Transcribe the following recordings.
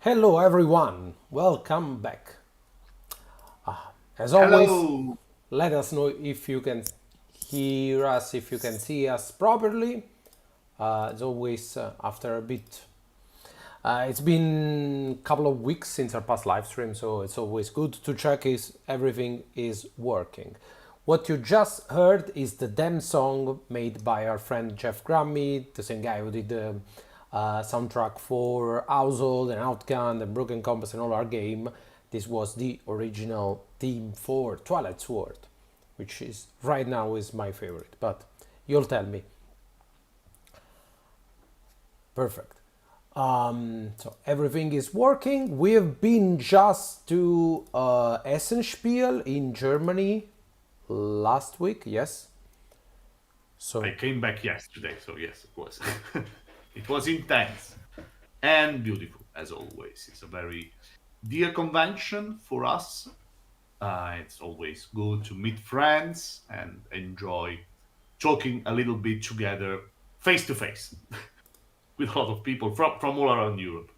Hello everyone, welcome back. As always, Hello. let us know if you can hear us, if you can see us properly. As always, after a bit, it's been a couple of weeks since our past live stream, so it's always good to check if everything is working. What you just heard is the Dem song made by our friend Jeff Grammy, the same guy who did the soundtrack for Household and Outgun and Broken Compass and all our game. This was the original theme for Twilight Sword, which is right now is my favorite, but you'll tell me. Perfect. So everything is working. We've been just to Essenspiel in Germany last week, yes. I So came back yesterday, so yes, it was. It was intense and beautiful, as always. It's a very dear convention for us. It's always good to meet friends and enjoy talking a little bit together, face to face, with a lot of people from all around Europe.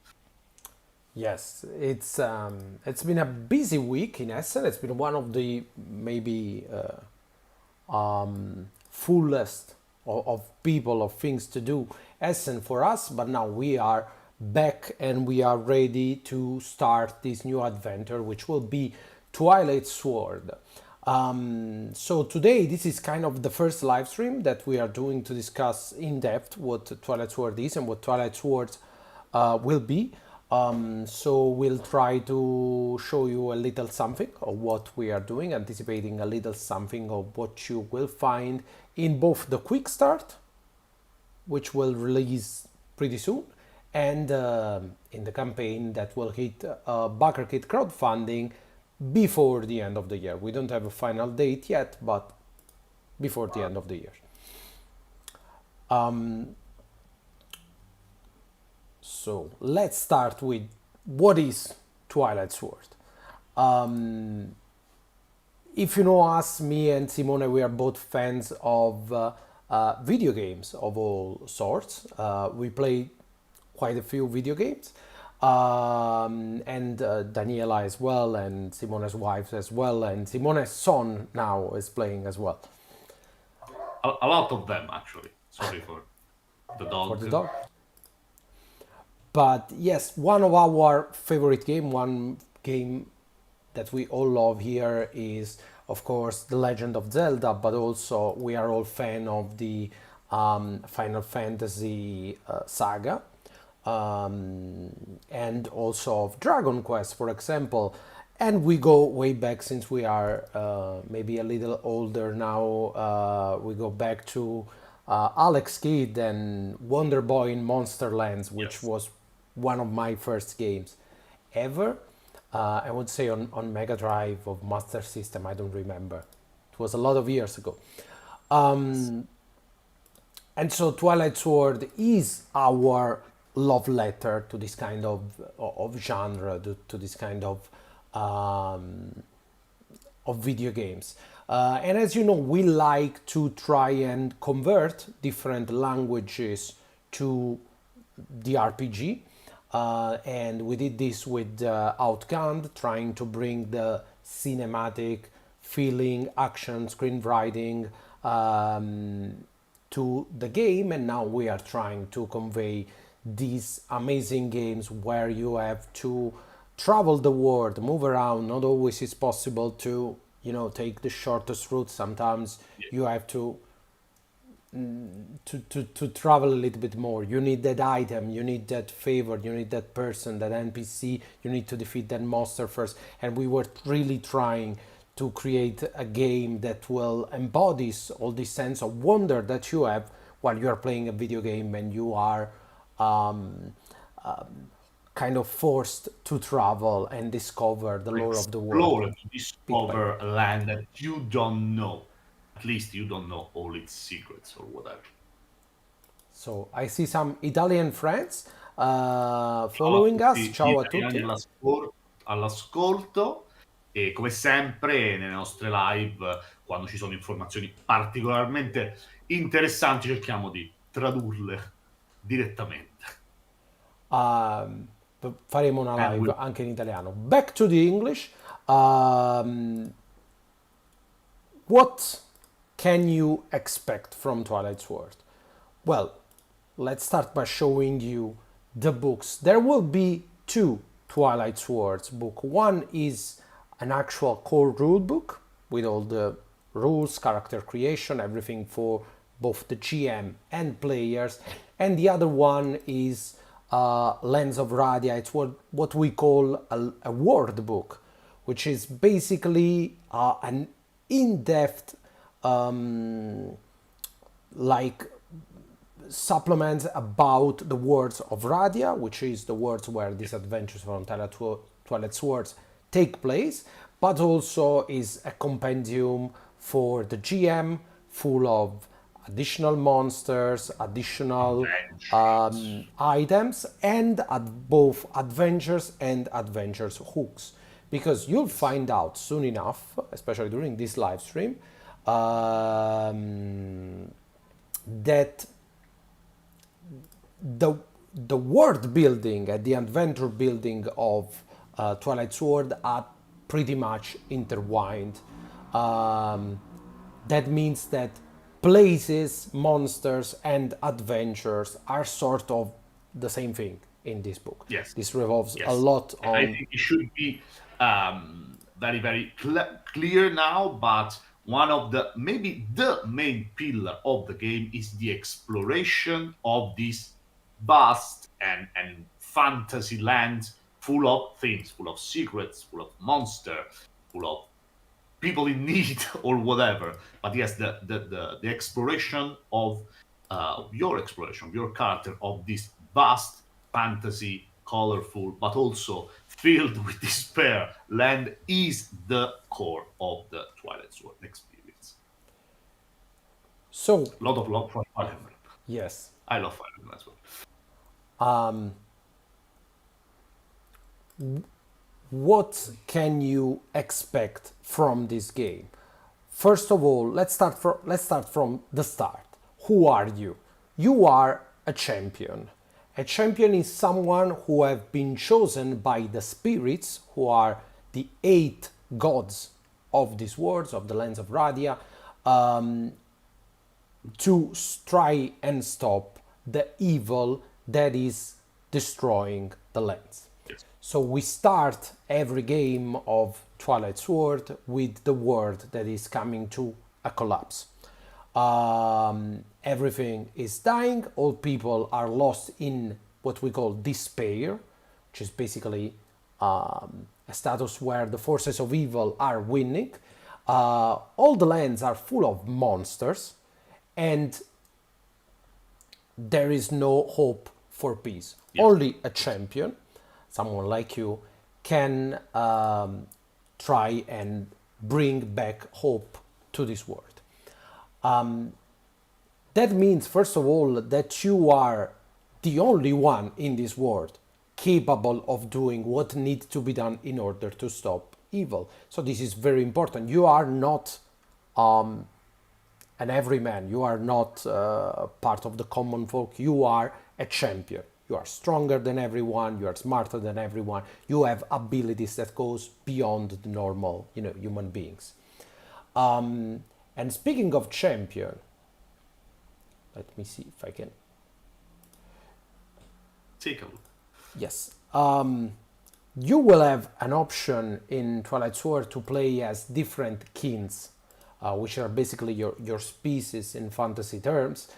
yes, it's been a busy week in Essen. It's been one of the maybe fullest of people of things to do Essen for us. But now we are back and we are ready to start this new adventure, which will be Twilight Sword. So today this is kind of the first live stream that we are doing to discuss in depth what Twilight Sword is and what Twilight Sword will be. So we'll try to show you a little something of what we are doing, anticipating a little something of what you will find in both the quick start, which will release pretty soon, and in the campaign that will hit Backerkit crowdfunding before the end of the year. We don't have a final date yet, but before the end of the year. So let's start with what is Twilight Sword. If you know us, me and Simone, we are both fans of video games of all sorts. We play quite a few video games, and Daniela as well, and Simone's wife as well, and Simone's son now is playing as well. A lot of them, actually. Sorry for the For the dog. dog. But yes, one of our favorite game, one game that we all love here is, of course, The Legend of Zelda, but also we are all fan of the Final Fantasy saga, and also of Dragon Quest, for example. And we go way back since we are maybe a little older now. We go back to Alex Kidd and Wonder Boy in Monsterlands, which Yes. was one of my first games ever. I would say on Mega Drive or Master System, I don't remember. It was a lot of years ago. And so Twilight Sword is our love letter to this kind of genre, to this kind of video games. And as you know, we like to try and convert different languages to the RPG. And we did this with Outgunned, trying to bring the cinematic feeling, action, screenwriting to the game. And now we are trying to convey these amazing games where you have to travel the world, move around. Not always is possible to, take the shortest route. Sometimes you have to travel a little bit more. You need that item, you need that favor, you need that person, that NPC, you need to defeat that monster first. And we were really trying to create a game that will embodies all this sense of wonder that you have while you are playing a video game, and you are um, kind of forced to travel and discover the To lore of the world explore and to bit by discover bit. a land that you don't know. At least you don't know all its secrets or whatever. So I see some Italian friends Ciao a following us. tutti gli Ciao a italiani tutti. all'ascolto e come sempre nelle nostre live, quando ci sono informazioni particolarmente interessanti, cerchiamo di tradurle direttamente. Faremo una And live we anche in italiano. Back to the English. Um, what can you expect from Twilight Sword? Well, let's start by showing you the books. There will be two Twilight Swords book. One is an actual core rule book with all the rules, character creation, everything for both the GM and players. And the other one is Lens of Radia. It's what we call a word book, which is basically an in-depth like supplements about the words of Radia, which is the words where these adventures from Twilight Swords take place, but also is a compendium for the GM full of additional monsters, additional adventures. items, and both adventures and adventures hooks. Because you'll Yes. find out soon enough, especially during this live stream, that the the world building and the adventure building of Twilight Sword are pretty much intertwined. Um, that means that places, monsters, and adventures are sort of the same thing in this book. Yes. This revolves a Yes. lot And I on. think it should be very, very clear now, but one of the maybe the main pillar of the game is the exploration of this vast and fantasy land full of things, full of secrets, full of monster, full of people in need or whatever. But yes, the exploration of your exploration, of your character, of this vast fantasy, colorful, but also filled with despair land is the core of the Twilight Sword experience. So A lot of love for Fire Emblem. Yes. I love Fire Emblem as well. What can you expect from this game? First of all, let's start from the start. Who are you? You are a champion. A champion is someone who have been chosen by the spirits, who are the 8 gods of these worlds, of the lands of Radia, to try and stop the evil that is destroying the lands. Yes. So we start every game of Twilight Sword with the world that is coming to a collapse. Everything is dying, all people are lost in what we call despair, which is basically a status where the forces of evil are winning. All the lands are full of monsters, and there is no hope for peace. Yes. Only a champion, someone like you, can try and bring back hope to this world. That means, first of all, that you are the only one in this world capable of doing what needs to be done in order to stop evil. So this is very important. You are not an everyman. You are not part of the common folk. You are a champion. You are stronger than everyone. You are smarter than everyone. You have abilities that goes beyond the normal, human beings. And speaking of champion, let me see if I can. Take a look. Yes. You will have an option in Twilight Sword to play as different kings, which are basically your species in fantasy terms.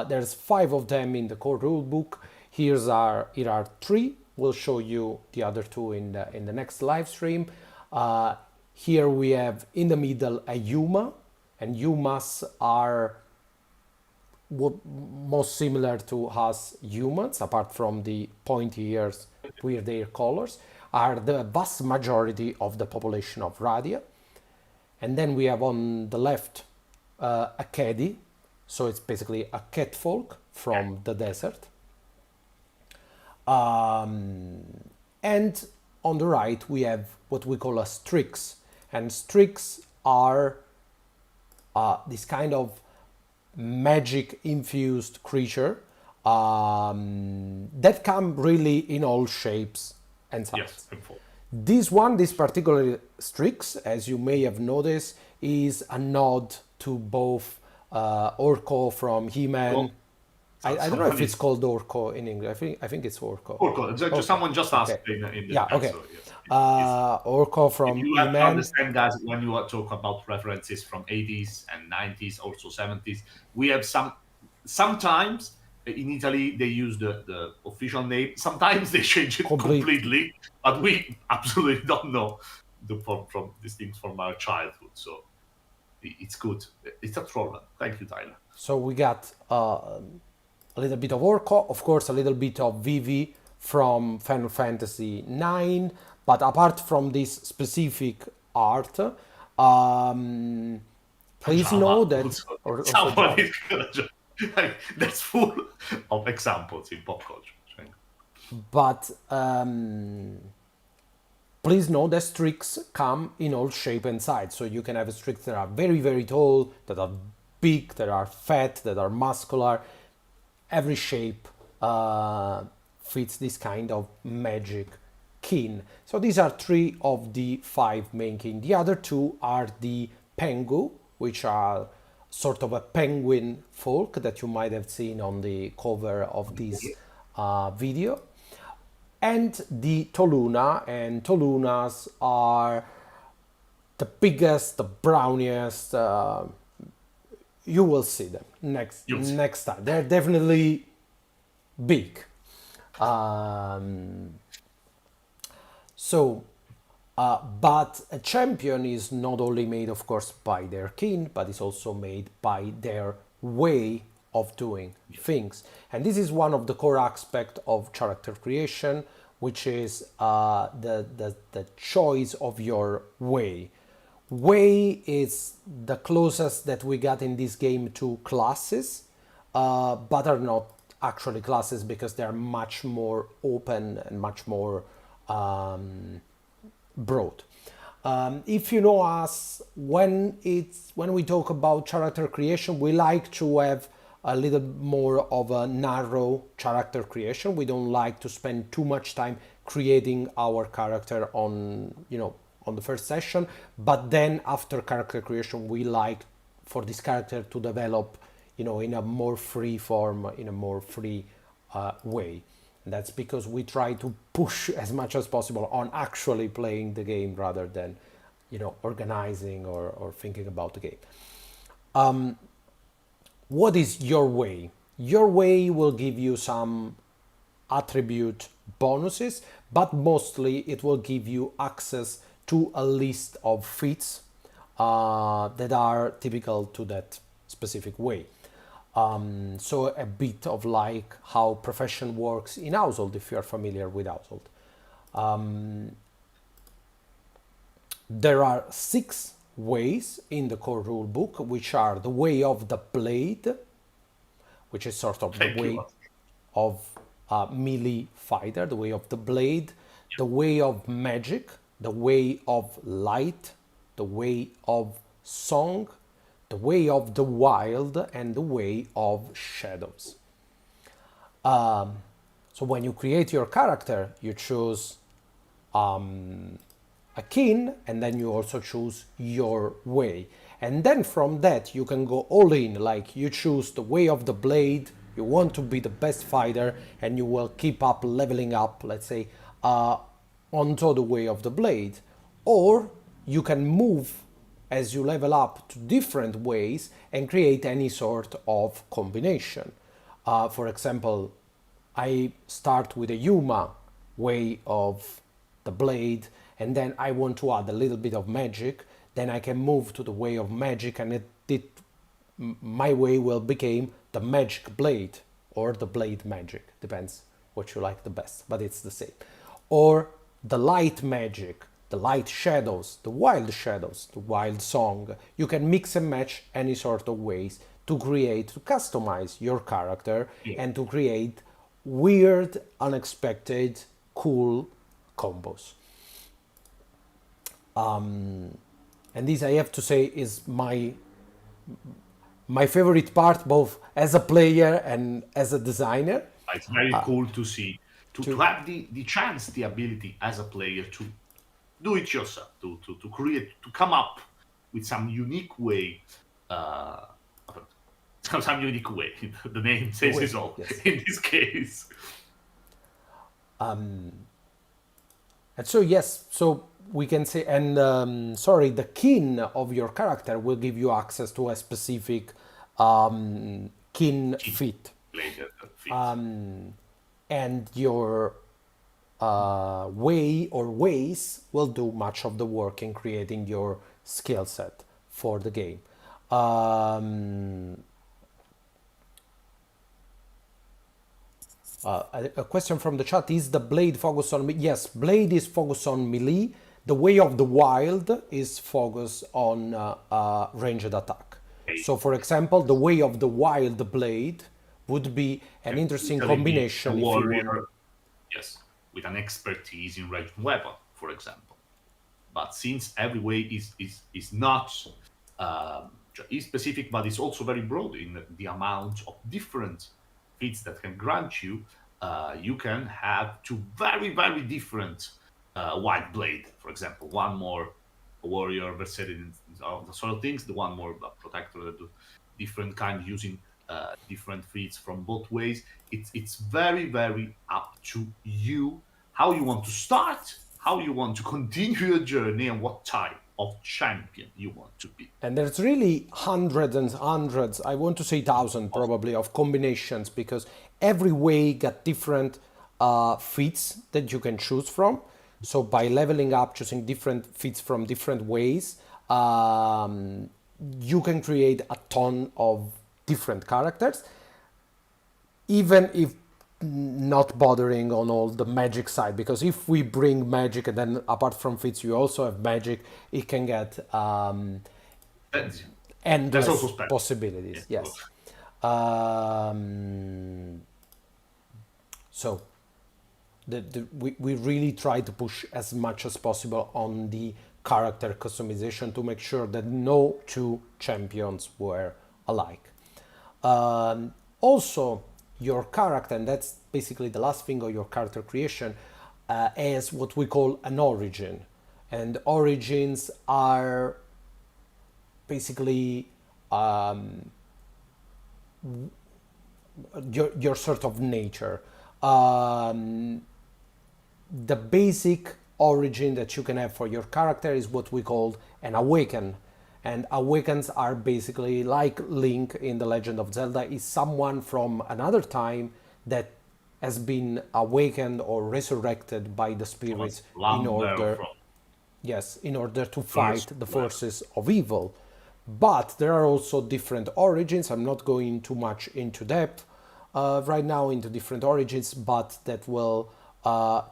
There's 5 of them in the core rulebook. Here are 3. We'll show you the other 2 in the next live stream. Here we have in the middle a Yuma, and Yumas are most similar to us humans, apart from the pointy ears, weird hair colors, are the vast majority of the population of Radia. And then we have on the left a Kedi, so it's basically a catfolk from the desert. And on the right we have what we call a Strix, and Strix are this kind of magic infused creature that come really in all shapes and sizes. Yes, This particular Strix, as you may have noticed, is a nod to both Orko from He-Man. Well, I don't know if it's called Orko in English. I think it's Orko. Orko. Someone just asked Okay. in the Yeah. chat, Okay. so yes. Orko from You have to He-Man. understand, guys, when you are talking about references from 80s and 90s, also 70s, we have sometimes in Italy they use the official name. Sometimes they change it completely, but we absolutely don't know from these things from our childhood. So it's good. It's a troll. Thank you, Tyler. So we got a little bit of Orko, of course, a little bit of Vivi from Final Fantasy IX. But apart from this specific art, please know that that's full of examples in pop culture. But please know that Strix come in all shape and size. So you can have Strix that are very, very tall, that are big, that are fat, that are muscular. Every shape fits this kind of magic kin. So these are 3 of the 5 main kin. The other 2 are the Pengu, which are sort of a penguin folk that you might have seen on the cover of this video, and the Toluna. And Tolunas are the biggest, the browniest. You will see them next time. They're definitely big. But a champion is not only made, of course, by their kin, but is also made by their way of doing things. And this is one of the core aspects of character creation, which is the choice of your way. Way is the closest that we got in this game to classes. but are not actually classes because they're much more open and much more broad. If you know us, when we talk about character creation, we like to have a little more of a narrow character creation. We don't like to spend too much time creating our character on the first session, but then after character creation, we like for this character to develop, in a more free form, in a more free way. And that's because we try to push as much as possible on actually playing the game rather than, organizing or thinking about the game. What is your way? Your way will give you some attribute bonuses, but mostly it will give you access to a list of feats that are typical to that specific way. So a bit of like how profession works in household, if you are familiar with household. There are 6 ways in the core rule book, which are the way of the blade, which is sort of the Thank way you. of a melee fighter, the way of the blade, the way of magic, the way of light, the way of song, the way of the wild, and the way of shadows. So when you create your character, you choose a kin, and then you also choose your way. And then from that, you can go all in, like you choose the way of the blade, you want to be the best fighter, and you will keep up leveling up, let's say, onto the way of the blade. Or you can move as you level up to different ways and create any sort of combination. For example, I start with a Yuma way of the blade, and then I want to add a little bit of magic, then I can move to the way of magic, and my way will become the magic blade or the blade magic, depends what you like the best, but it's the same. Or the light magic, the light shadows, the wild song. You can mix and match any sort of ways to customize your character Yeah. and to create weird, unexpected, cool combos. And this, I have to say, is my favorite part, both as a player and as a designer. It's very cool to see, to To have the chance, the ability as a player to do it yourself, to create, to come up with some unique way, uh, some unique way. The name says way, it all yes. in this case. And so yes, so we can say, and sorry, the kin of your character will give you access to a specific kin fit, Later fit. and your way or ways will do much of the work in creating your skill set for the game. A question from the chat: is the blade focused on yes, blade is focused on melee. The way of the wild is focused on ranged attack. Okay. So for example, the way of the wild blade would be an interesting Usually be a combination if you want. warrior, yes, with an expertise in ranged weapon, for example. But since every way is not is specific, but is also very broad in the amount of different feats that can grant you, you can have two very different white blade, for example. One more warrior versatile in the sort of things, the one more protector that do different kind using different feats from both ways. It's very up to you how you want to start, how you want to continue your journey, and what type of champion you want to be. And there's really hundreds and hundreds, I want to say thousand probably, of combinations, because every way got different feats that you can choose from. So by leveling up, choosing different feats from different ways, you can create a ton of different characters, even if not bothering on all the magic side, because if we bring magic and then apart from feats you also have magic, it can get That's endless also special. possibilities. Yeah. Yes. Um, so we really try to push as much as possible on the character customization to make sure that no two champions were alike. Also, your character, and that's basically the last thing of your character creation, has what we call an origin. And origins are basically your sort of nature. The basic origin that you can have for your character is what we call an awaken. And awakens are basically like Link in The Legend of Zelda, is someone from another time that has been awakened or resurrected by the From a spirits in slumber, order, from yes, in order to first fight the level. forces of evil. But there are also different origins. I'm not going too much into depth right now into different origins, but that will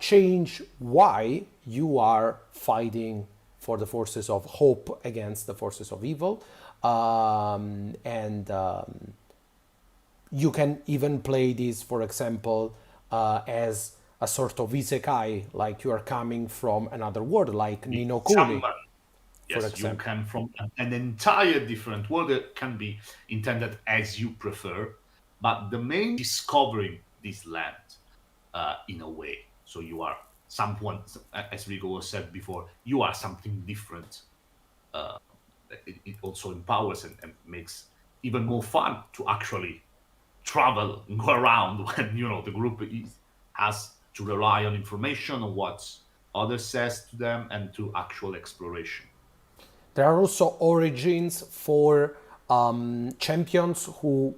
change why you are fighting for the forces of hope against the forces of evil. And you can even play this, for example, as a sort of isekai, like you are coming from another world, like The Nino Kuni, shaman. for Yes, you example. can from an entire different world that can be intended as you prefer, but the main discovering this land in a way. So you are someone, as Rigo said before, you are something different. It also empowers and makes even more fun to actually travel and go around when the group has to rely on information on what others says to them and to actual exploration. There are also origins for champions who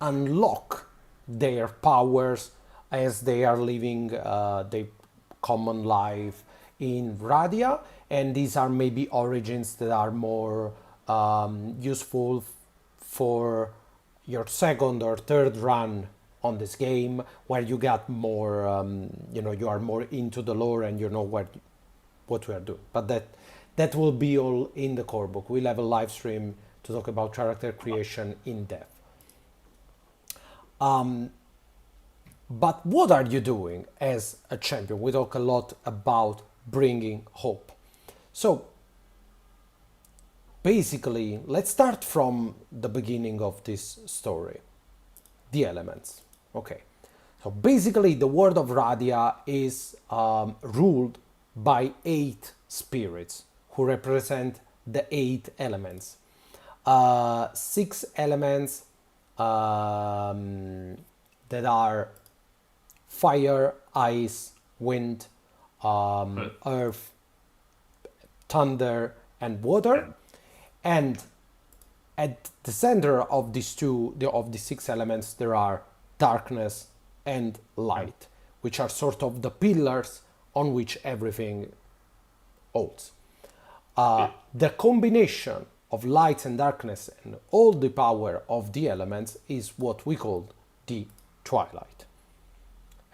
unlock their powers as they are living their common life in Radia, and these are maybe origins that are more useful for your second or third run on this game, where you got more, you are more into the lore and you know what we are doing. But that will be all in the core book. We'll have a live stream to talk about character creation in depth. But what are you doing as a champion? We talk a lot about bringing hope. So basically, let's start from the beginning of this story. The elements. Okay. So basically, the world of Radia is ruled by 8 spirits who represent the 8 elements. 6 elements that are fire, ice, wind, But earth, thunder, and water. and And at the center of these of the 6 elements, there are darkness and and light, which are sort of the pillars on which everything holds. it, The combination of light and darkness and all the power of the elements is what we call the twilight.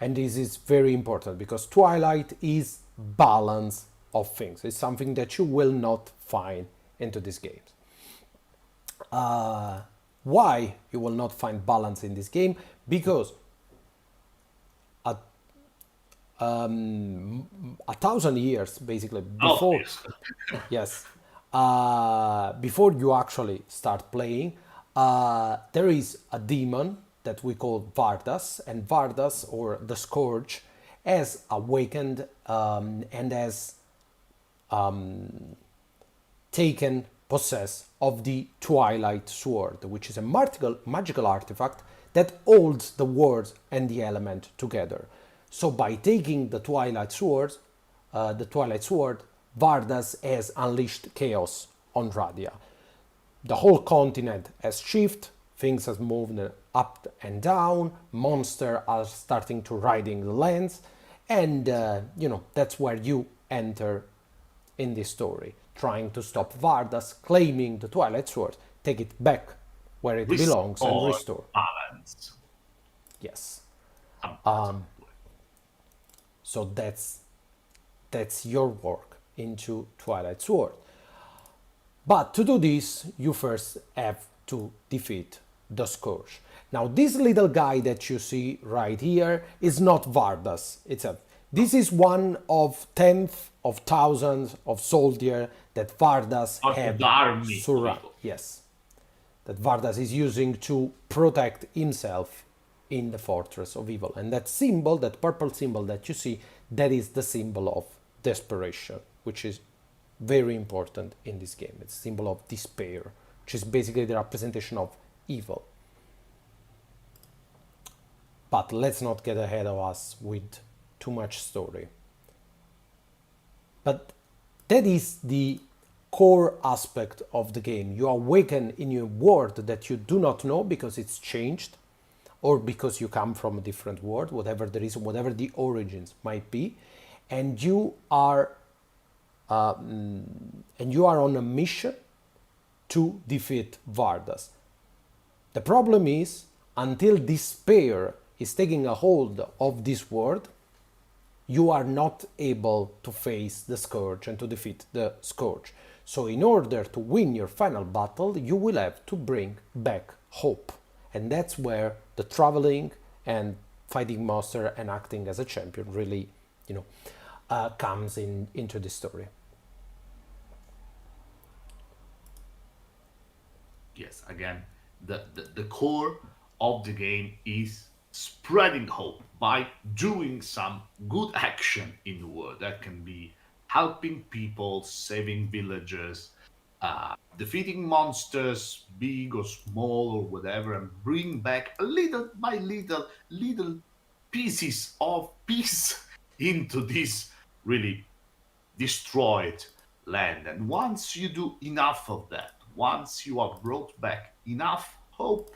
And this is very important because twilight is balance of things. It's something that you will not find into these games. Why you will not find balance in this game? Because a, 1,000 years basically a lot of before, this. yes, before you actually start playing, there is a demon that we call Vardas, and Vardas, or the Scourge, has awakened and has taken possess of the Twilight Sword, which is a magical artifact that holds the world and the element together. So by taking the Twilight Sword, Vardas has unleashed chaos on Radia. The whole continent has shifted, things have moved up and down, monsters are starting to riding the lands, and that's where you enter in this story, trying to stop Vardas, claiming the Twilight Sword, take it back where it belongs, and Restore restore. balance. Yes. Sometimes. So that's your work into Twilight Sword. But to do this, you first have to defeat the Scourge. Now, this little guy that you see right here is not Vardas itself. This is one of tenth of thousands of soldiers that Vardas Part of have the army of surrounded. evil. Yes, that Vardas is using to protect himself in the fortress of evil. And that symbol, that purple symbol that you see, that is the symbol of desperation, which is very important in this game. It's a symbol of despair, which is basically the representation of evil. But let's not get ahead of us with too much story. But that is the core aspect of the game. You awaken in a world that you do not know because it's changed, or because you come from a different world, whatever the reason, whatever the origins might be, and you are on a mission to defeat Vardas. The problem is, until despair is taking a hold of this world, you are not able to face the Scourge and to defeat the Scourge. So in order to win your final battle, you will have to bring back hope. And that's where the traveling and fighting monster and acting as a champion really, comes into the story. Yes, again, the core of the game is spreading hope by doing some good action in the world. That can be helping people, saving villages, defeating monsters, big or small or whatever, and bring back a little by little pieces of peace into this really destroyed land. And once you do enough of that, once you have brought back enough hope,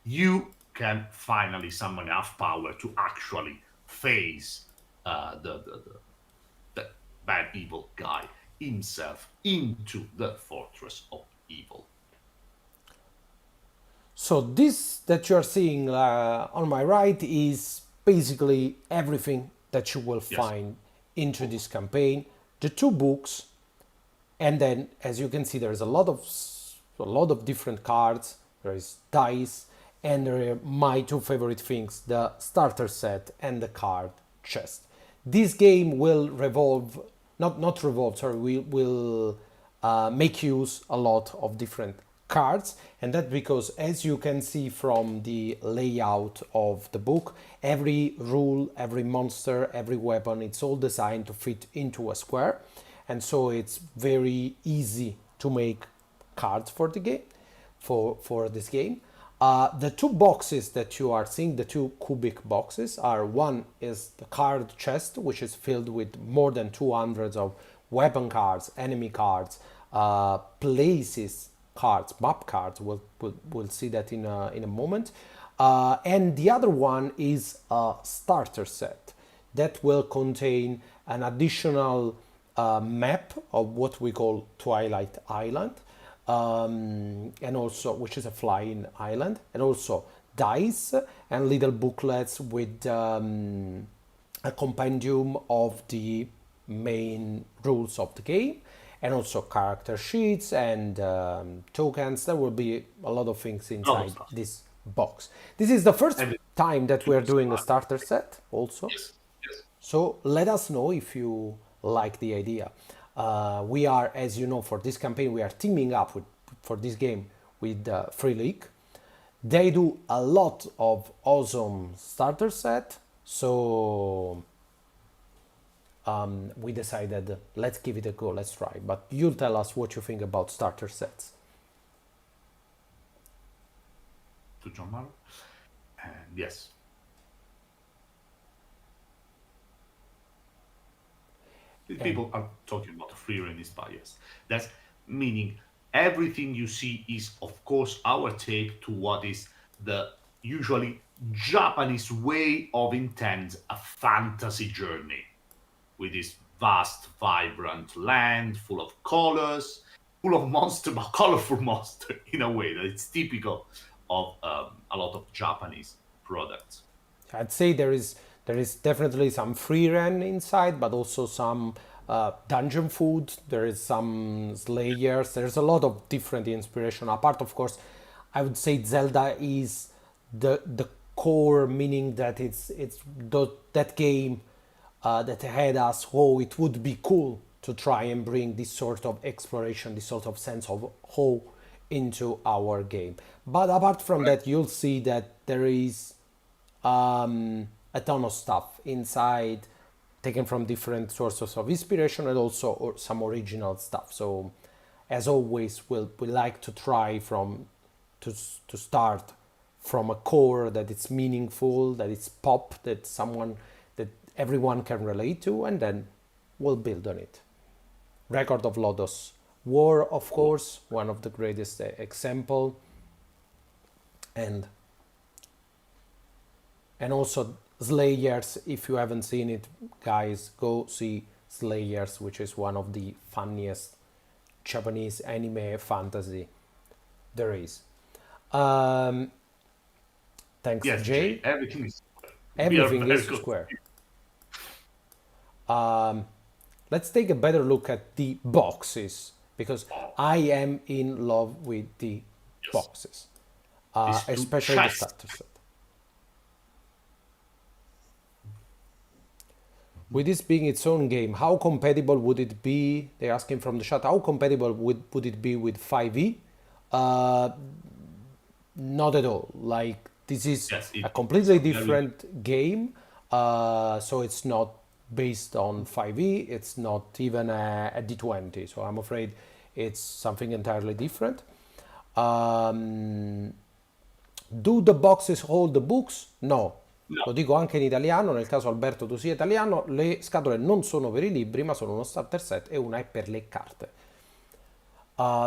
you can finally summon enough power to actually face the bad evil guy himself into the fortress of evil. So this that you are seeing on my right is basically everything that you will Yes. find into this campaign. The two books, and then as you can see, there's a lot of different cards. There is dice, and there are my two favorite things: the starter set and the card chest. This game will revolve, not revolve, sorry, will make use a lot of different cards, and that because, as you can see from the layout of the book, every rule, every monster, every weapon, it's all designed to fit into a square, and so it's very easy to make cards for the game, for this game. The two boxes that you are seeing, the two cubic boxes, are: one is the card chest, which is filled with more than 200 of weapon cards, enemy cards, places cards, map cards. We'll see that in a moment. And the other one is a starter set that will contain an additional map of what we call Twilight Island, and also, which is a flying island, and also dice and little booklets with a compendium of the main rules of the game, and also character sheets and tokens. There will be a lot of things inside stuff. this box. This is the first And time that we're doing a starter set also. yes, yes. So let us know if you like the idea. We are, as you know, for this campaign, we are teaming up for this game with Free League. They do a lot of awesome starter set, so we decided, let's give it a go, let's try. But you'll tell us what you think about starter sets. To John Marrow. And yes, people are talking about free release bias. That's meaning everything you see is, of course, our take to what is the usually Japanese way of intend a fantasy journey with this vast, vibrant land full of colors, full of monster, but colorful monster in a way that it's typical of a lot of Japanese products. I'd say there is definitely some free run inside, but also some dungeon food. There is some slayers. There's a lot of different inspiration. Apart, of course, I would say Zelda is the core, meaning that that game that had us. Oh, it would be cool to try and bring this sort of exploration, this sort of sense of awe into our game. But apart from Correct. that, you'll see that there is a ton of stuff inside taken from different sources of inspiration and also some original stuff. So as always, we like to try to start from a core that it's meaningful, that it's pop, that everyone can relate to, and then we'll build on it. Record of Lodoss War, of course, one of the greatest example, and also Slayers. If you haven't seen it, guys, go see Slayers, which is one of the funniest Japanese anime fantasy there is. Um, Thanks, Yes, Jay. Jay. Everything is. We are Everything very is good. square. Let's take a better look at the boxes because I am in love with the Yes. boxes, These two especially the chests. starter set. With this being its own game, how compatible would it be? They're asking from the chat. How compatible would it be with 5e? Uh, Not at all. Like this is Yes, a it's completely a very different game. So it's not based on 5e. It's not even a D20. So I'm afraid it's something entirely different. Um, do the boxes hold the books? No. no. Lo dico anche in italiano, nel caso Alberto tu sia italiano, le scatole non sono per i libri, ma sono uno starter set e una è per le carte.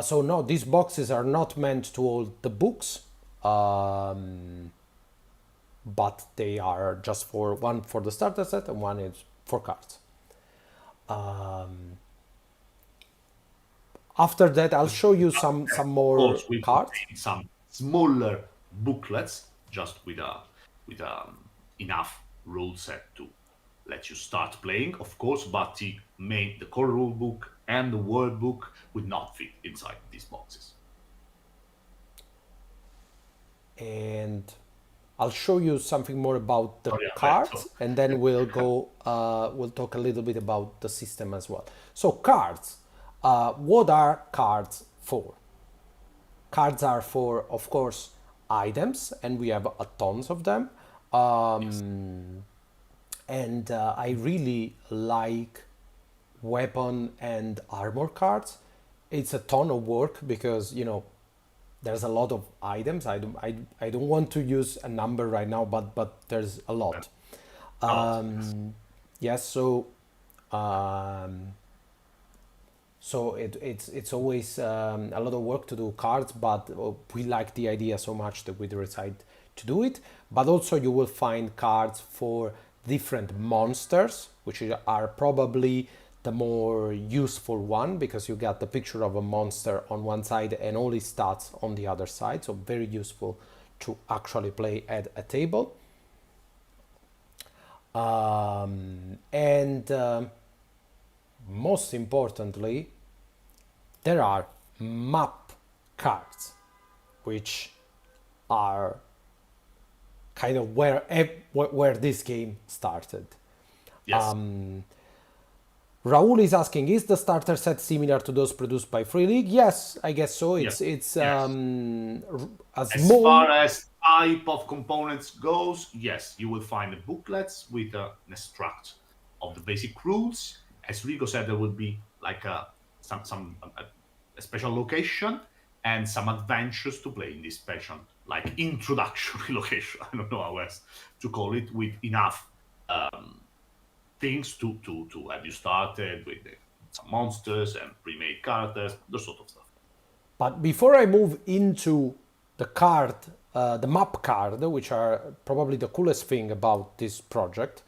So no, these boxes are not meant to hold the books, but they are just for one for the starter set and one is for cards. After that, I'll show you some Of more course, we cards. contain some smaller booklets just with enough rule set to let you start playing, of course. But the core rule book and the word book would not fit inside these boxes. And I'll show you something more about the Sorry, cards, Alberto. and then we'll talk a little bit about the system as well. So cards, what are cards for? Cards are for, of course, items, and we have a tons of them. Yes. And I really like weapon and armor cards. It's a ton of work because there's a lot of items. I don't want to use a number right now, but there's a lot. A lot. Yes. Yes, so it's always a lot of work to do cards, but we like the idea so much that we decide to do it. But also you will find cards for different monsters, which are probably the more useful one because you got the picture of a monster on one side and all his stats on the other side. So very useful to actually play at a table. And most importantly, there are map cards, which are kind of where this game started. Yes. Raul is asking, is the starter set similar to those produced by Free League? Yes, I guess so. Yes. It's Yes. a As small. far as type of components goes, yes, you will find the booklets with an extract of the basic rules. As Rico said, there will be like a special location and some adventures to play in this special, like introductory location. I don't know how else to call it, with enough things to have you started with some monsters and pre-made characters, those sort of stuff. But before I move into the map card, which are probably the coolest thing about this project,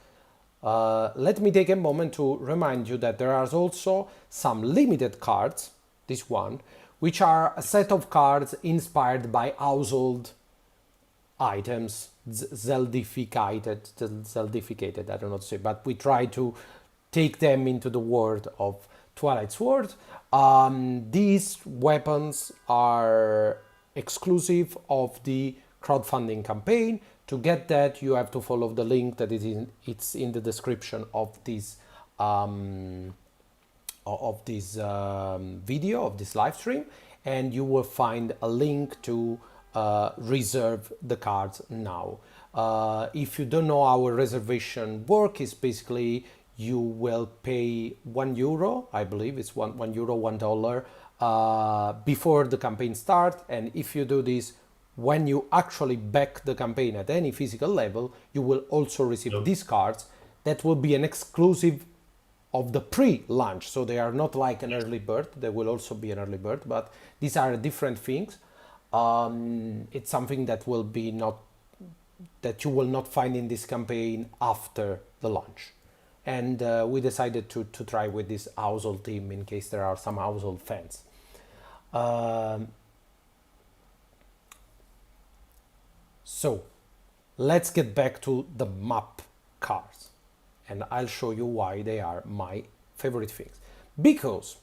let me take a moment to remind you that there are also some limited cards, this one, which are a set of cards inspired by household items, Zeldificated, I don't know what to say, but we try to take them into the world of Twilight Sword. These weapons are exclusive of the crowdfunding campaign. To get that, you have to follow the link that it's in the description of this video, of this live stream, and you will find a link to reserve the cards now. If you don't know how a reservation work, is basically you will pay €1, I believe it's €1, $1 before the campaign starts, and if you do this when you actually back the campaign at any physical level, you will also receive these cards that will be an exclusive of the pre-launch. So they are not like an early bird, they will also be an early bird, but these are different things. It's something that will be not, that you will not find in this campaign after the launch. And we decided to try with this household team in case there are some household fans. So let's get back to the map cards, and I'll show you why they are my favorite things. Because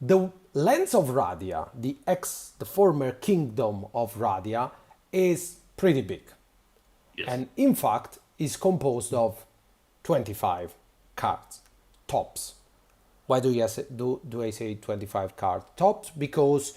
the lands of Radia, the former kingdom of Radia, is pretty big. Yes. And in fact is composed of 25 cards, tops. Why do I say 25 card tops? Because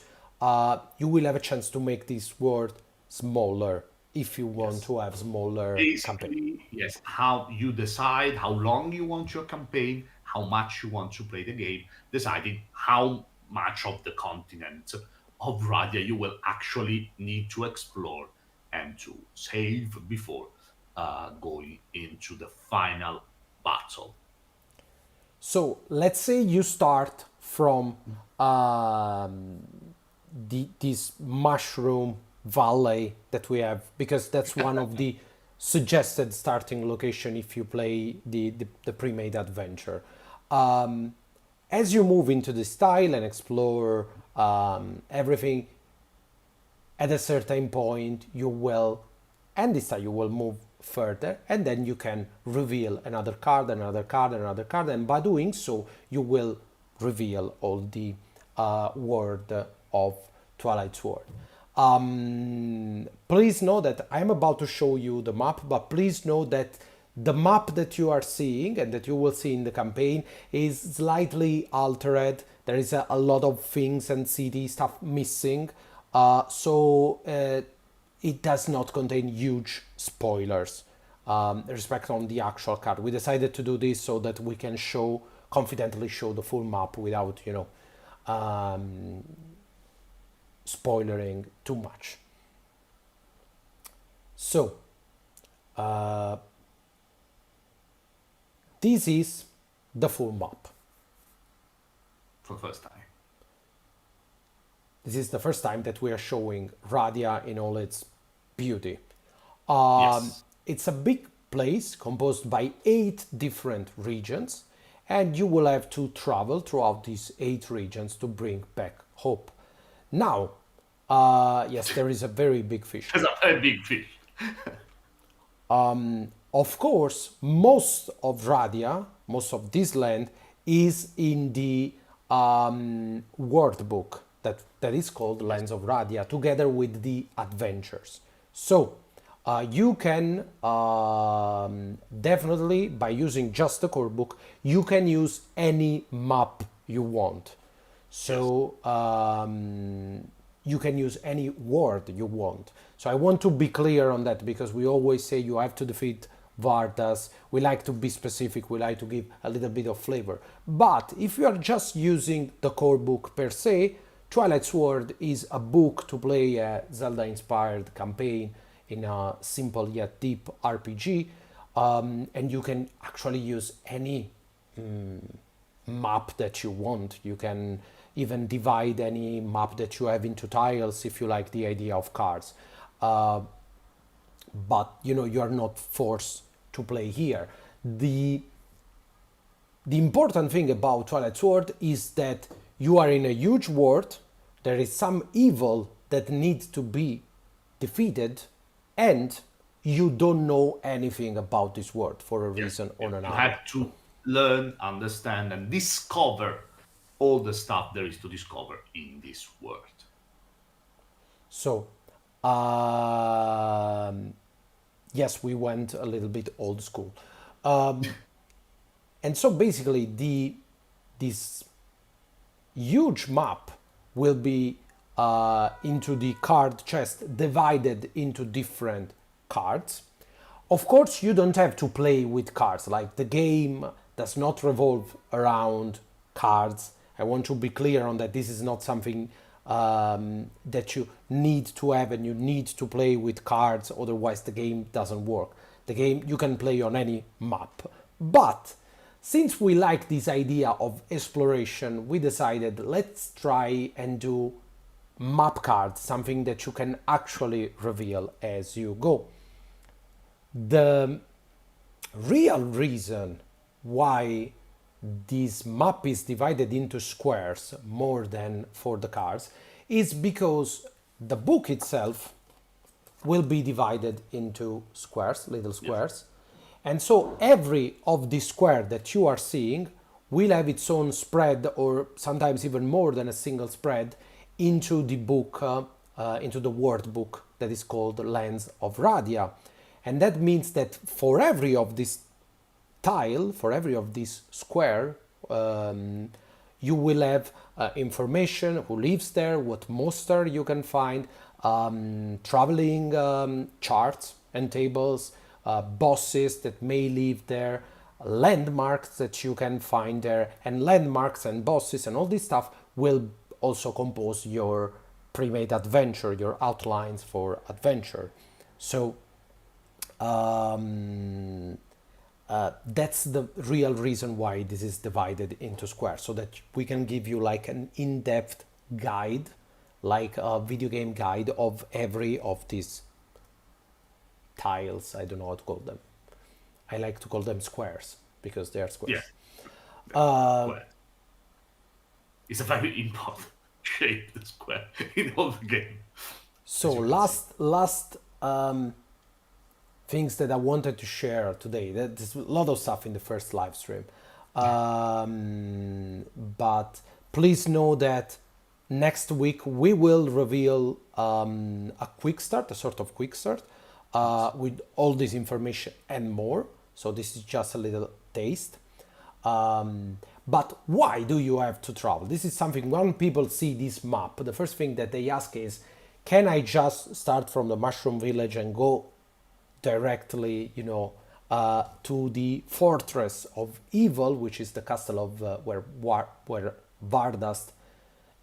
you will have a chance to make this world smaller if you want to have smaller campaign. Basically, yes, how you decide how long you want your campaign, how much you want to play the game, deciding how much of the continent of Radia you will actually need to explore and to save before going into the final battle. So let's say you start from this mushroom valley that we have, because that's one of the suggested starting location if you play the pre-made adventure. As you move into the style and explore everything, at a certain point you will, and this time you will move further, and then you can reveal another card, another card, another card, and by doing so you will reveal all the world of Twilight Sword. Please know that I'm about to show you the map, but please know that the map that you are seeing and that you will see in the campaign is slightly altered. There is a lot of things and city stuff missing, so it does not contain huge spoilers respect on the actual card. We decided to do this so that we can confidently show the full map without, spoilering too much. So this is the full map. For the first time. This is the first time that we are showing Radia in all its beauty. Yes. It's a big place composed by 8 different regions, and you will have to travel throughout these 8 regions to bring back hope. Now, yes, there is a very big fish. There's a very big fish. Of course, most of Radia, most of this land, is in the word book that is called Lands of Radia, together with the adventures. So you can definitely, by using just the core book, you can use any map you want. So you can use any word you want. So I want to be clear on that, because we always say you have to defeat Vardas. We like to be specific, we like to give a little bit of flavor. But if you are just using the core book per se, Twilight Sword is a book to play a Zelda-inspired campaign in a simple yet deep RPG, and you can actually use any map that you want. You can even divide any map that you have into tiles if you like the idea of cards. But you are not forced to play here. The important thing about Twilight Sword is that you are in a huge world, there is some evil that needs to be defeated, and you don't know anything about this world for a reason or another. You have to learn, understand, and discover all the stuff there is to discover in this world. So, um, yes, we went a little bit old school. And so basically, this huge map will be into the card chest divided into different cards. Of course, you don't have to play with cards. Like the game does not revolve around cards. I want to be clear on that. This is not something that you need to have and you need to play with cards. Otherwise, the game doesn't work. The game you can play on any map, but since we like this idea of exploration, we decided let's try and do map cards, something that you can actually reveal as you go. The real reason why this map is divided into squares more than for the cards is because the book itself will be divided into squares, little squares. And so every of the square that you are seeing will have its own spread, or sometimes even more than a single spread, into the book, into the word book that is called Lands of Radia. And that means that for every of this tile, for every of this square, you will have information, who lives there, what monster you can find, traveling charts and tables, bosses that may live there, landmarks that you can find there, and landmarks and bosses and all this stuff will also compose your pre-made adventure, your outlines for adventure. So that's the real reason why this is divided into squares, so that we can give you like an in-depth guide, like a video game guide of every of these tiles. I don't know how to call them. I like to call them squares because they are Yeah. squares. Square. It's a very important shape, the square, in all the game. So As you can see. last things that I wanted to share today. There's a lot of stuff in the first live stream, but please know that next week we will reveal a quick start, a sort of quick start, with all this information and more. So this is just a little taste. But why do you have to travel? This is something when people see this map, the first thing that they ask is, can I just start from the Mushroom Village and go directly, to the Fortress of Evil, which is the castle of where Vardast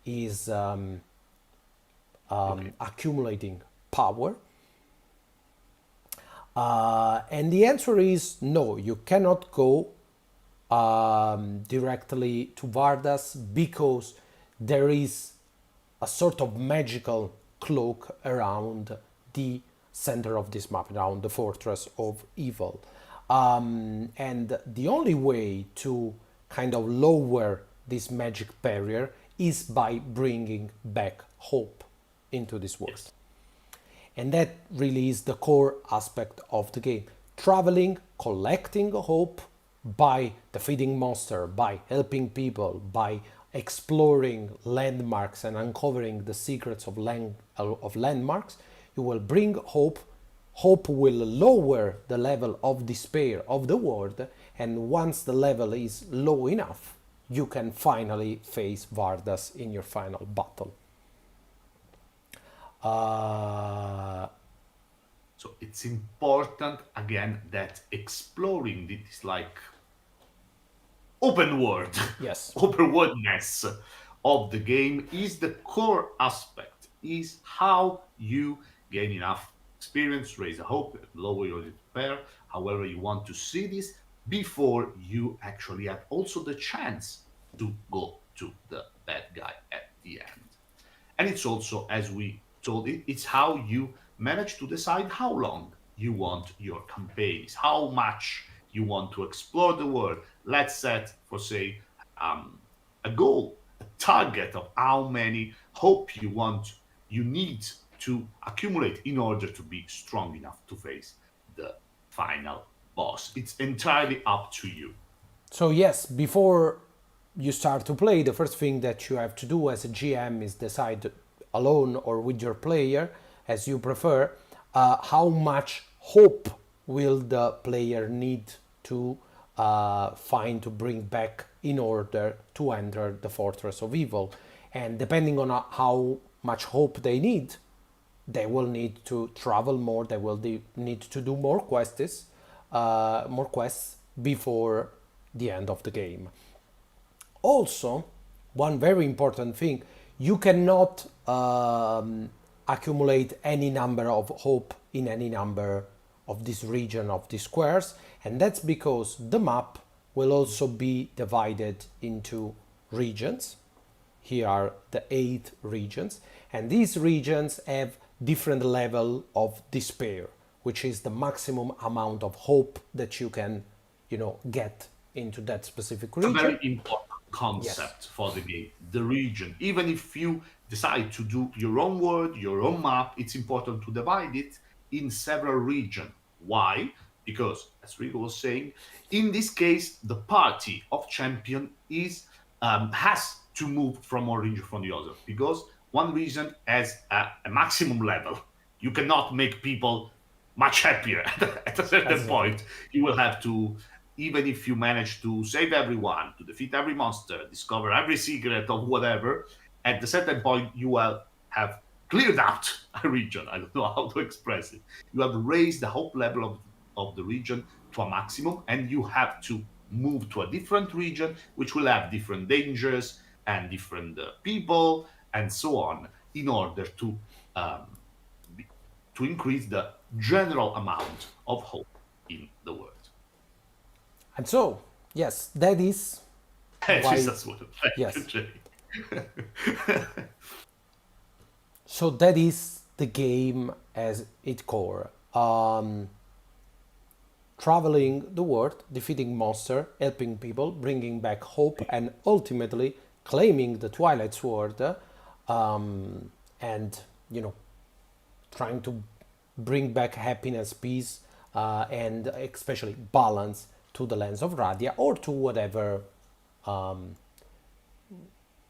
is Okay. accumulating power? And the answer is no, you cannot go directly to Vardas because there is a sort of magical cloak around the center of this map, around the Fortress of Evil. And the only way to kind of lower this magic barrier is by bringing back hope into this world. Yes. And that really is the core aspect of the game. Traveling, collecting hope by defeating monster, by helping people, by exploring landmarks and uncovering the secrets of landmarks, you will bring hope. Hope will lower the level of despair of the world, and once the level is low enough, you can finally face Vardas in your final battle. Uh, So it's important again that exploring this like open world, yes. open worldness of the game is the core aspect, is how you gain enough experience, raise a hope, lower your despair, however you want to see this, before you actually have also the chance to go to the bad guy at the end. And it's also, as we told it, it's how you manage to decide how long you want your campaigns, how much you want to explore the world. Let's set for say a goal, a target of how many hope you need to accumulate in order to be strong enough to face the final boss. It's entirely up to you. So yes, before you start to play, the first thing that you have to do as a GM is decide alone or with your player, as you prefer, how much hope will the player need to find to bring back in order to enter the Fortress of Evil. And depending on how much hope they need, they will need to travel more, they will need to do more quests before the end of the game. Also, one very important thing, you cannot accumulate any number of hope in any number of this region of these squares, and that's because the map will also be divided into regions. Here are the 8 regions, and these regions have different level of despair, which is the maximum amount of hope that you can, get into that specific A region. very important Yes, concept for the game, the region. Even if you decide to do your own world, your own map, it's important to divide it in several regions. Why? Because, as Rico was saying, in this case, the party of champion has to move from one region from the other because one region has a maximum level. You cannot make people much happier at a certain exactly. point. You will have to, even if you manage to save everyone, to defeat every monster, discover every secret of whatever, at a certain point you will have cleared out a region. I don't know how to express it. You have raised the hope level of the region to a maximum, and you have to move to a different region, which will have different dangers and different people and so on, in order um, to increase the general amount of hope in the world. And so, yes, that is That is why, as well. Thank you, yes, Jay. so that is the game as its core. Traveling the world, defeating monster, helping people, bringing back hope, and ultimately claiming the Twilight Sword, and trying to bring back happiness, peace, and especially balance to the lands of Radia or to whatever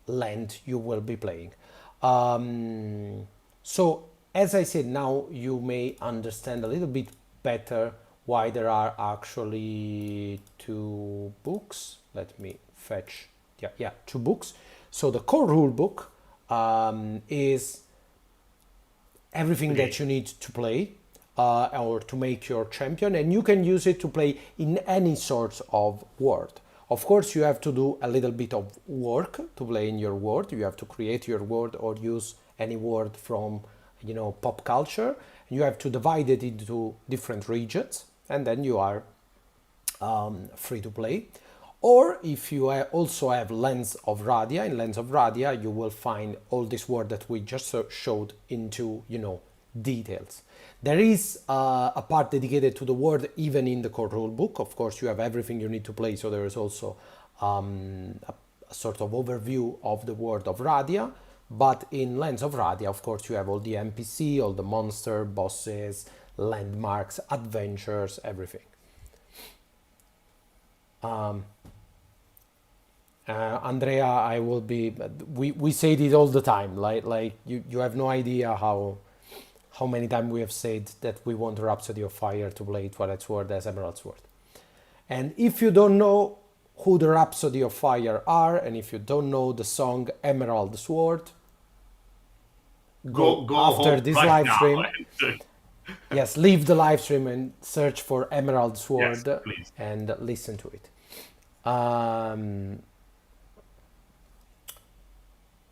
land you will be playing. So, as I said, now you may understand a little bit better why there are actually 2 books. Let me fetch, yeah, 2 books. So the core rule book is everything Okay. that you need to play or to make your champion, and you can use it to play in any sort of world. Of course, you have to do a little bit of work to play in your world. You have to create your world or use any word from pop culture. You have to divide it into different regions, and then you are free to play. Or if you also have Lens of Radia, in Lens of Radia you will find all this word that we just showed into details. There is a part dedicated to the word even in the core rule book. Of course, you have everything you need to play, so there is also a sort of overview of the world of Radia. But in Lens of Radia, of course, you have all the NPC, all the monster, bosses, landmarks, adventures, everything. Andrea, I will be. We say it all the time. Like you have no idea how many times we have said that we want Rhapsody of Fire to play Twilight Sword as Emerald Sword. And if you don't know who the Rhapsody of Fire are, and if you don't know the song Emerald Sword, go Go after home this right live now. stream. Yes, leave the live stream and search for Emerald Yes, Sword please. and listen to it. Um,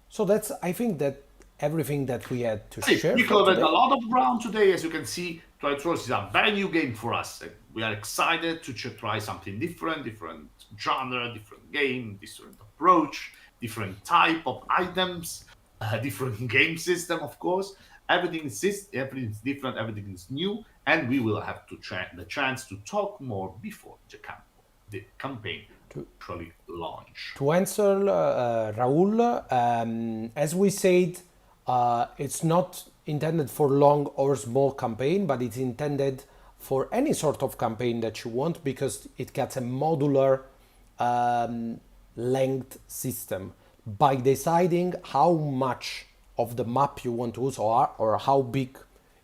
so that's, I think, that everything that we had to See, share we for covered a today. lot of ground today. As you can see, Twilight Sword is a very new game for us. We are excited to try something different, different genre, different game, different approach, different type of items, different game system, of course. Everything is different, everything is new, and we will have to the chance to talk more before the campaign To, actually launch. to answer Raul, as we said, it's not intended for long or small campaign, but it's intended for any sort of campaign that you want because it gets a modular um, length system. By deciding how much of the map you want to use, or how big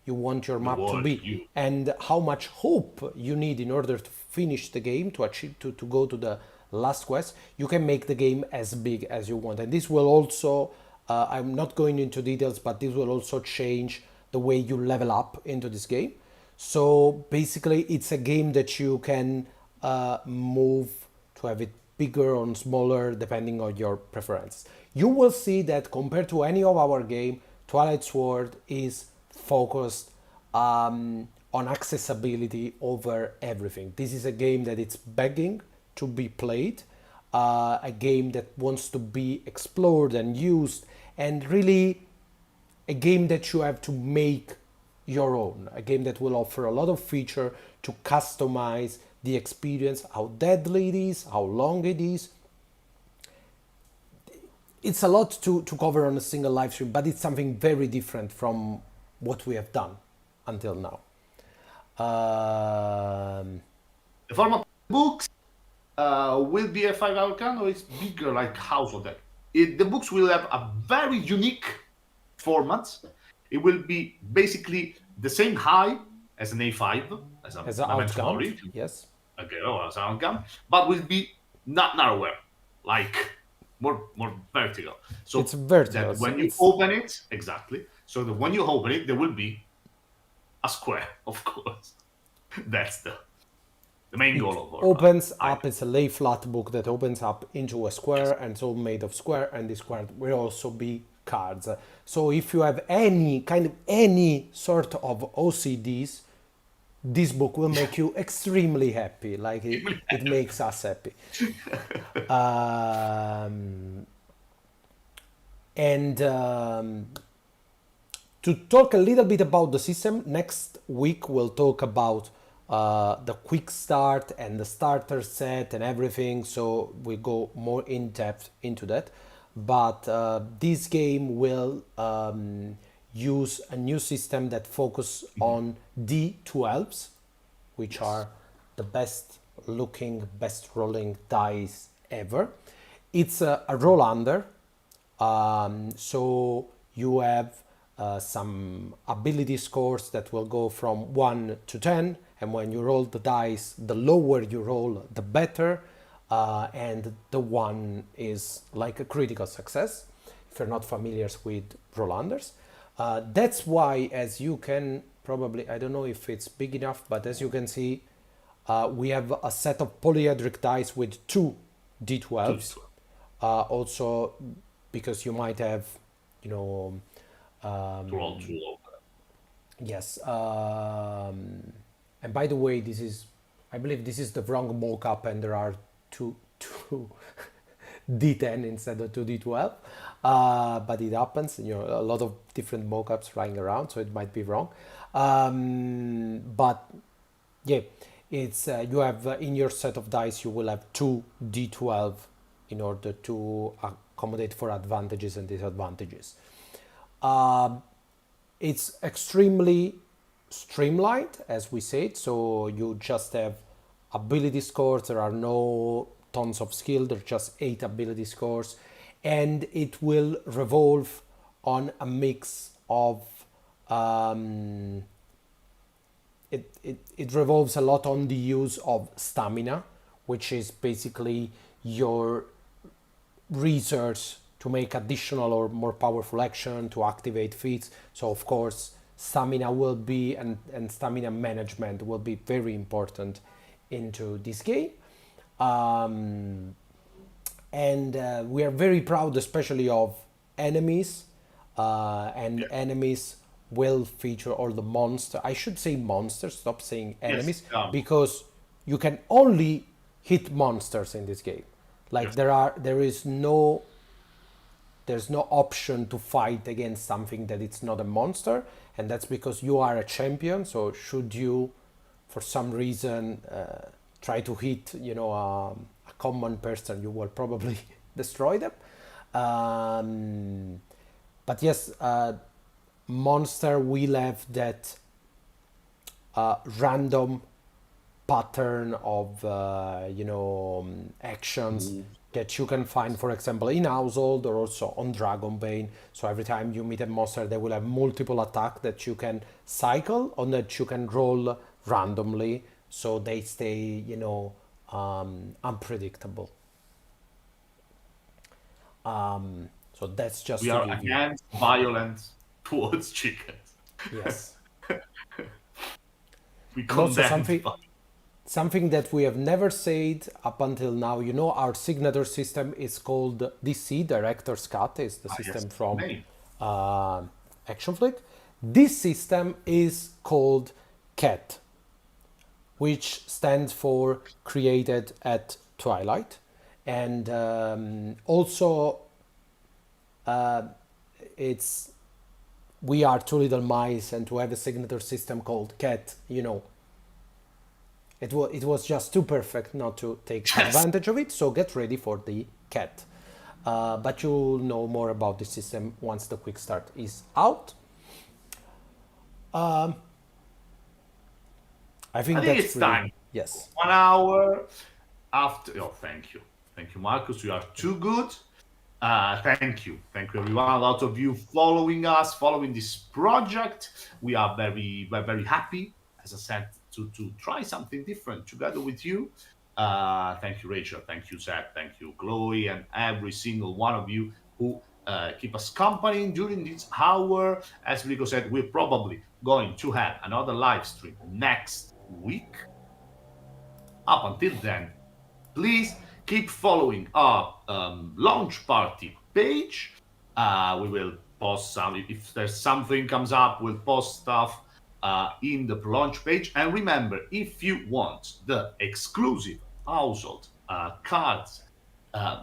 you want your The map to world be, you. and how much hope you need in order to finish the game, to achieve, to go to the last quest, you can make the game as big as you want. And this will also, I'm not going into details, but this will also change the way you level up into this game. So basically it's a game that you can move to have it bigger or smaller depending on your preference. You will see that compared to any of our game, Twilight Sword is focused on accessibility over everything. This is a game that it's begging to be played, a game that wants to be explored and used, and really a game that you have to make your own, a game that will offer a lot of feature to customize the experience, how deadly it is, how long it is. It's a lot to cover on a single live stream, but it's something very different from what we have done until now. The format of the books will be a 5-hour can, or it's bigger, like half of that. The books will have a very unique format. It will be basically the same height as an A5, as As an Memento outcome, Mori, yes. okay, or as an outcome, but will be not narrower, like more vertical. So It's vertical, that so when you it's open it, exactly. So that when you open it, there will be a square, of course. That's the main goal of our opens item. up. It's a lay flat book that opens up into a square, and it's all made of square, and this square will also be cards. So if you have any sort of OCDs, this book will make you extremely happy. Like it makes us happy. And to talk a little bit about the system, next week we'll talk about the quick start and the starter set and everything. So we go more in depth into that. But this game will use a new system that focus on D12s, which are the best looking, best rolling dice ever. It's a roll under, so you have some ability scores that will go from 1 to 10, and when you roll the dice, the lower you roll, the better, and the 1 is like a critical success, if you're not familiar with roll unders. That's why, as you can probably, I don't know if it's big enough, but as you can see, we have a set of polyhedric dice with 2 D12s. Also, because you might have, you know, To roll too low. yes. And by the way, I believe this is the wrong mock-up, and there are two D10 instead of 2D12. But it happens, a lot of different mock-ups flying around, so it might be wrong. But yeah, it's you have in your set of dice, you will have 2 D12 in order to accommodate for advantages and disadvantages. It's extremely streamlined, as we said, so you just have ability scores. There are no tons of skill, there are just 8 ability scores, and it will revolve on a mix of it revolves a lot on the use of stamina, which is basically your research to make additional or more powerful action, to activate feats. So of course stamina will be, and stamina management will be very important into this game. And we are very proud especially of enemies, and enemies will feature all the monsters. I should say monsters, stop saying enemies, Yes, because you can only hit monsters in this game. Like Yes. there's no option to fight against something that it's not a monster, and that's because you are a champion. So should you for some reason try to hit a common person, you will probably destroy them. But yes, monster will have that random pattern of actions that you can find, for example, in Household or also on Dragonbane. So every time you meet a monster, they will have multiple attack that you can cycle or that you can roll randomly, so they stay, unpredictable. So that's just We to are give you. against violence towards chickens. Yes. We And also condemn something that we have never said up until now, our signature system is called DC, Director's Cut, is the yes, system from name. uh, Action Flick. This system is called CAT, which stands for Created at Twilight. And also, it's we are two little mice, and to have a signature system called CAT, it was just too perfect not to take Yes. advantage of it. So get ready for the CAT. But you'll know more about the system once the quick start is out. I think I think that's it's really, time. yes. 1 hour after. Oh, thank you, Marcus. You are too good. Thank you, everyone. A lot of you following us, following this project. We are very happy, as I said, to try something different together with you. Thank you, Rachel. Thank you, Zach. Thank you, Chloe, and every single one of you who keep us company during this hour. As Rico said, we're probably going to have another live stream next week. Up until then, please keep following our launch party page. We will post some, if there's something comes up, we'll post stuff in the launch page. And remember, if you want the exclusive household cards,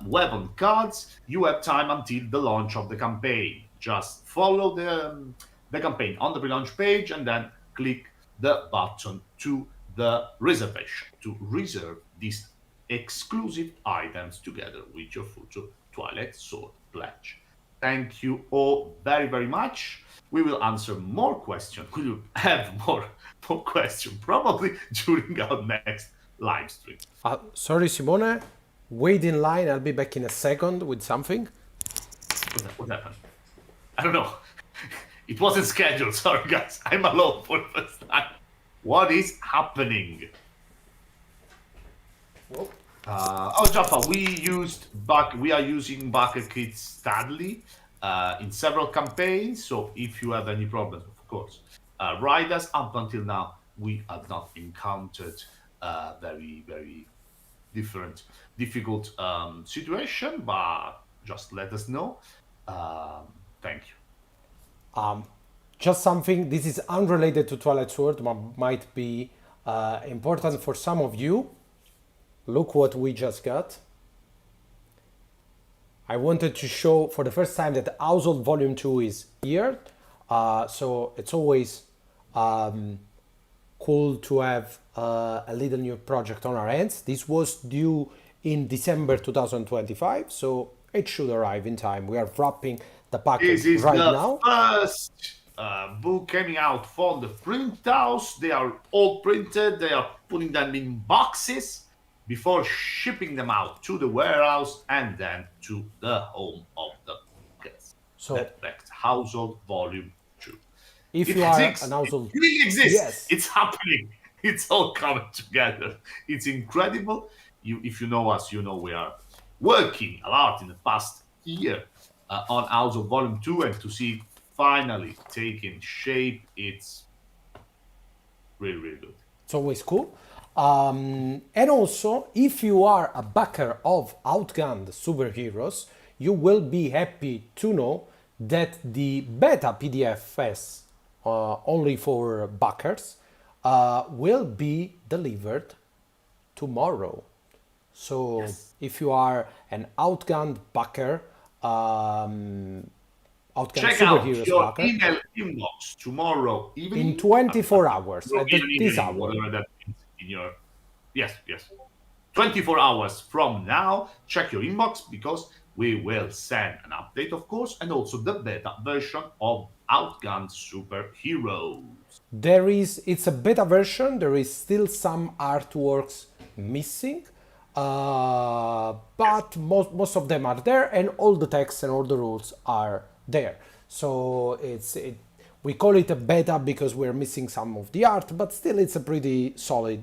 weapon cards, you have time until the launch of the campaign. Just follow the campaign on the pre-launch page and then click the button to the reservation to reserve these exclusive items together with your future Twilight Sword pledge. Thank you all very much. We will answer more questions. We will have more questions probably during our next live stream. Sorry, Simone. Wait in line. I'll be back in a second with something. What happened? I don't know. It wasn't scheduled. Sorry, guys. I'm alone for the first time. What is happening? Jaffa, we are using Backerkit steadily in several campaigns. So if you have any problems, of course, write us. Up until now, we have not encountered very difficult situation, but just let us know. Thank you. Just something, this is unrelated to Twilight Sword, but might be important for some of you. Look what we just got. I wanted to show for the first time that Household Volume 2 is here. So it's always cool to have a little new project on our hands. This was due in December 2025, so it should arrive in time. We are wrapping the package This is right the now. first book coming out from the print house. They are all printed. They are putting them in boxes before shipping them out to the warehouse and then to the home of the guests. So That's Household Volume 2. if It you are exists. an household, It really exists. yes, It's happening. It's all coming together. It's incredible. If you know us, you know we are working a lot in the past year on Household Volume 2, and to see it finally taking shape, it's really good. it's always cool. And also, if you are a backer of outgunned superheroes, you will be happy to know that the beta PDFs, only for backers, will be delivered tomorrow. So Yes. if you are an outgunned backer, outgunned Check out superheroes your backer, email inbox tomorrow evening. in 24 hours, at European this evening, hour, whatever that means in your. Yes. 24 hours from now, check your inbox because we will send an update, of course, and also the beta version of Outgunned Superheroes. it's a beta version. There is still some artworks missing. But most of them are there, and all the texts and all the rules are there. So we call it a beta because we're missing some of the art, but still it's a pretty solid,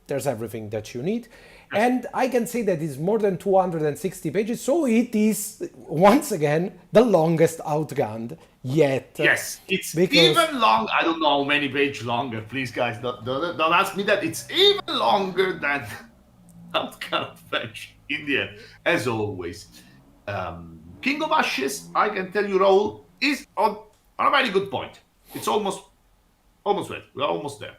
there's everything that you need. And I can say that it's more than 260 pages, so it is once again the longest outgunned yet. Yes, it's Because even long. I don't know how many pages longer. Please, guys, don't ask me that. It's even longer than Outcome Adventure in the end, as always. King of Ashes, I can tell you, Raul, is on a very good point. It's almost ready. We're almost there.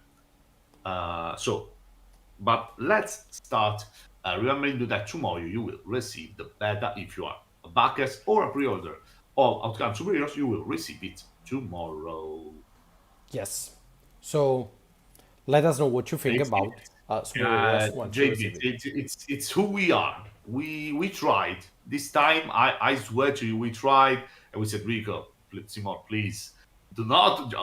But let's start. Remembering that tomorrow you will receive the beta if you are a backers or a pre-order of Outcome Superheroes. You will receive it tomorrow. yes, so let us know what you think It's, about superheroes once you JB, receive it. it's who we are. We tried this time. I swear to you, we tried, and we said, Rico, Simon, please do not.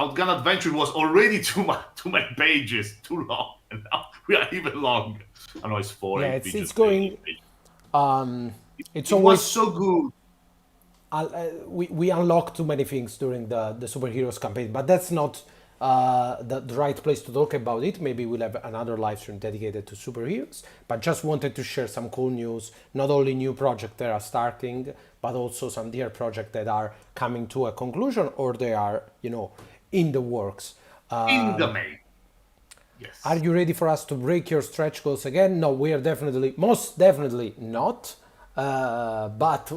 Outgun Adventure was already too many pages, too long, and now we are even longer. I know it's four, Yeah, eight it's pages. going. It's It was always so good. we unlock too many things during the superheroes campaign, but that's not the right place to talk about it. Maybe we'll have another live stream dedicated to superheroes, but just wanted to share some cool news, not only new projects that are starting, but also some dear projects that are coming to a conclusion or they are in the works. In the main. Are Yes. you ready for us to break your stretch goals again? No, we are most definitely not. But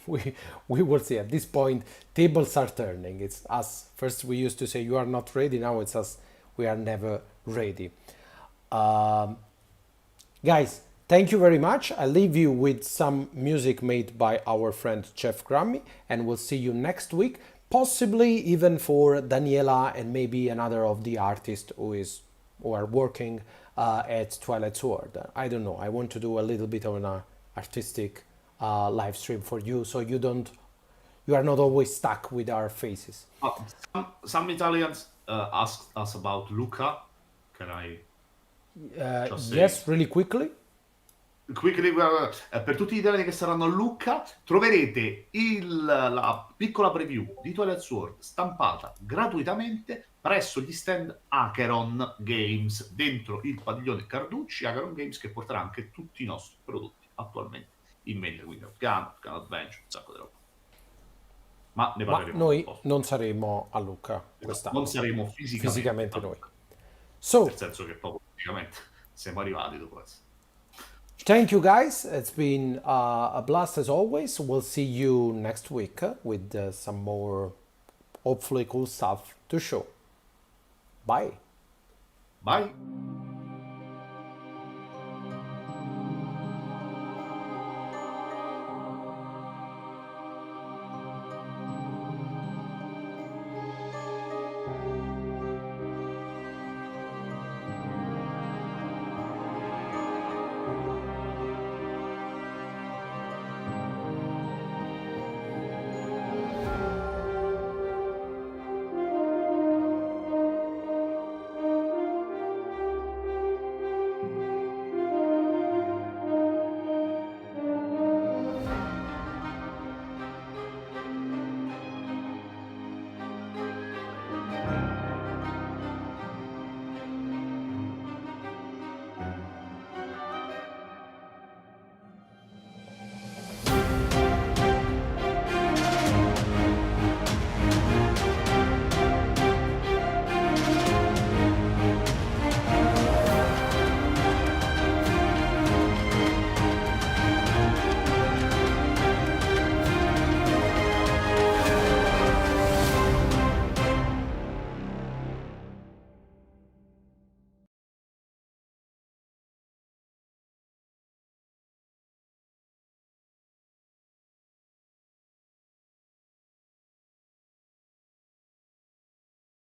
we will see. At this point, tables are turning. It's us. First, we used to say you are not ready. Now it's us. We are never ready. Um, Guys, thank you very much. I leave you with some music made by our friend Jeff Grammy, and we'll see you next week. Possibly even for Daniela and maybe another of the artists who are working at Twilight Sword. I don't know. I want to do a little bit of an artistic live stream for you, so you are not always stuck with our faces. Some Italians asked us about Luca. Can I just say Yes, really quickly. quickly, per tutti gli italiani che saranno a Lucca, troverete la piccola preview di Twilight Sword stampata gratuitamente presso gli stand Acheron Games dentro il padiglione Carducci. Acheron Games che porterà anche tutti i nostri prodotti attualmente in vendita, quindi Afghan Adventure, un sacco di roba. Ma ne Ma parleremo dopo. noi non saremo a Lucca Non quest'anno, saremo fisicamente fisicamente a noi. Lucca, nel So, senso che proprio fisicamente siamo arrivati dopo questo. thank you guys. It's been a blast as always. We'll see you next week with some more hopefully cool stuff to show. Bye. Bye!